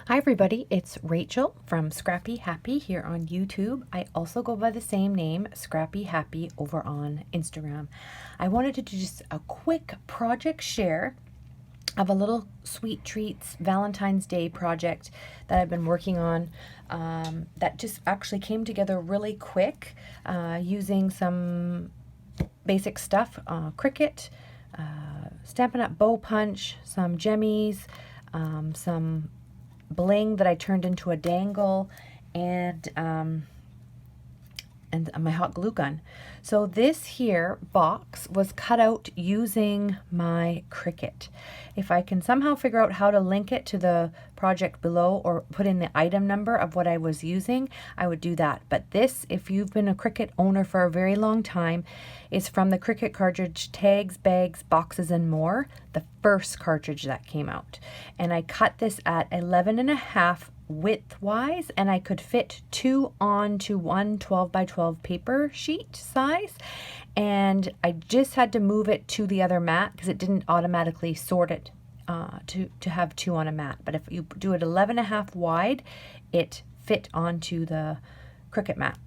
Hi everybody, it's Rachel from Scrappy Happy here on YouTube. I also go by the same name, Scrappy Happy, over on Instagram. I wanted to do just a quick project share of a little sweet treats Valentine's Day project that I've been working on that just actually came together really quick using some basic stuff, Cricut, Stampin' Up! Bow Punch, some jemmies, some bling that I turned into a dangle, and my hot glue gun. So this here box was cut out using my Cricut. If I can somehow figure out how to link it to the project below or put in the item number of what I was using, I would do that. But this, if you've been a Cricut owner for a very long time, is from the Cricut cartridge Tags, Bags, Boxes, and More, the first cartridge that came out. And I cut this at 11.5 width-wise, and I could fit 2 onto one 12 by 12 paper sheet size, and I just had to move it to the other mat because it didn't automatically sort it to have 2 on a mat. But if you do it 11.5 wide, it fit onto the Cricut mat.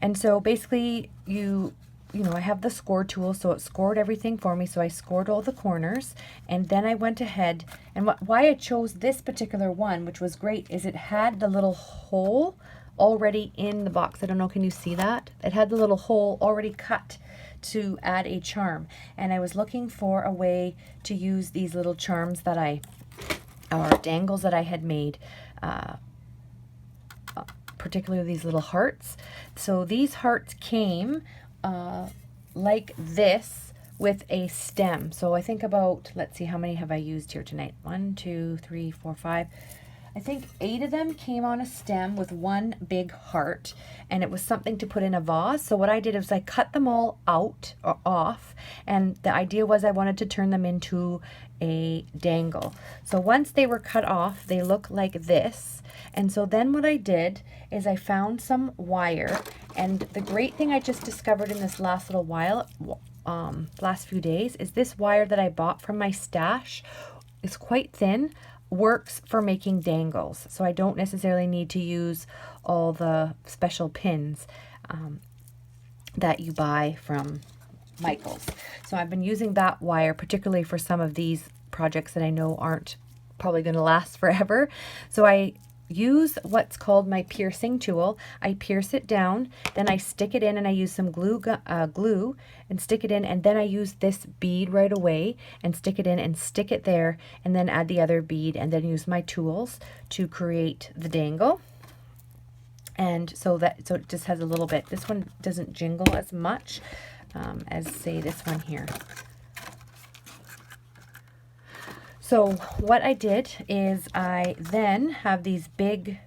And so basically you know, I have the score tool, so it scored everything for me. So I scored all the corners, and then I went ahead, and why I chose this particular one, which was great, is it had the little hole already in the box. I don't know, can you see that? It had the little hole already cut to add a charm. And I was looking for a way to use these little charms that or dangles that I had made, particularly these little hearts. So these hearts came like this with a stem. So I think about, let's see, how many have I used here tonight? 1, 2, 3, 4, 5. I think 8 of them came on a stem with one big heart, and it was something to put in a vase. So what I did is I cut them all out or off, and the idea was I wanted to turn them into a dangle. So once they were cut off, they look like this. And so then what I did is I found some wire, and the great thing I just discovered in this last little while, last few days, is this wire that I bought from my stash. It's quite thin, works for making dangles. So I don't necessarily need to use all the special pins that you buy from Michael's. So I've been using that wire particularly for some of these projects that I know aren't probably going to last forever. So I use what's called my piercing tool. I pierce it down, then I stick it in, and I use some glue and stick it in, and then I use this bead right away and stick it in and stick it there, and then add the other bead, and then use my tools to create the dangle. And so it just has a little bit. This one doesn't jingle as much as, say, this one here. So what I did is I then have these big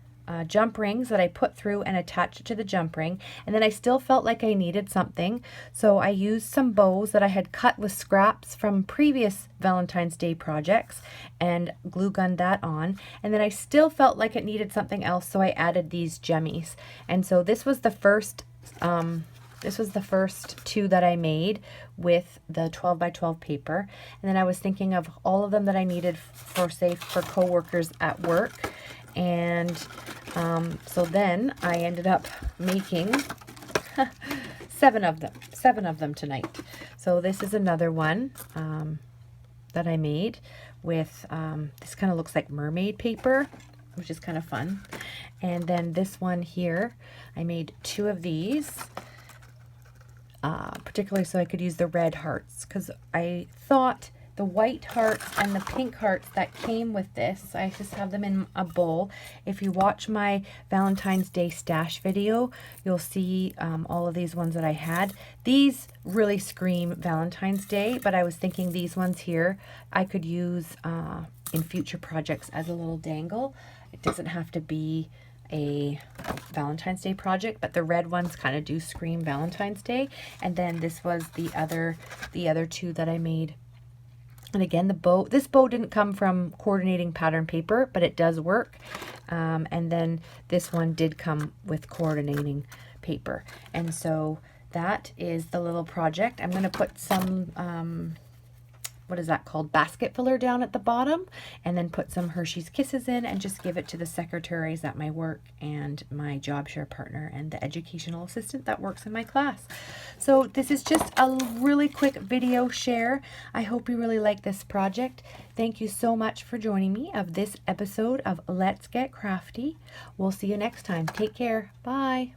jump rings that I put through and attached to the jump ring, and then I still felt like I needed something, so I used some bows that I had cut with scraps from previous Valentine's Day projects and glue gunned that on, and then I still felt like it needed something else, so I added these jemmies. And so this was the first 2 that I made with the 12 by 12 paper. And then I was thinking of all of them that I needed for, say, for co-workers at work. And so then I ended up making 7 of them tonight. So this is another one that I made with, this kind of looks like mermaid paper, which is kind of fun. And then this one here, I made 2 of these. Particularly so I could use the red hearts, because I thought the white hearts and the pink hearts that came with this, I just have them in a bowl. If you watch my Valentine's Day stash video, you'll see all of these ones that I had. These really scream Valentine's Day, but I was thinking these ones here I could use in future projects as a little dangle. It doesn't have to be a Valentine's Day project, but the red ones kind of do scream Valentine's Day. And then this was the other 2 that I made. And again, this bow didn't come from coordinating pattern paper, but it does work. And then this one did come with coordinating paper. And so that is the little project. I'm going to put some what is that called, basket filler down at the bottom, and then put some Hershey's Kisses in and just give it to the secretaries at my work and my job share partner and the educational assistant that works in my class. So this is just a really quick video share. I hope you really like this project. Thank you so much for joining me of this episode of Let's Get Crafty. We'll see you next time. Take care. Bye.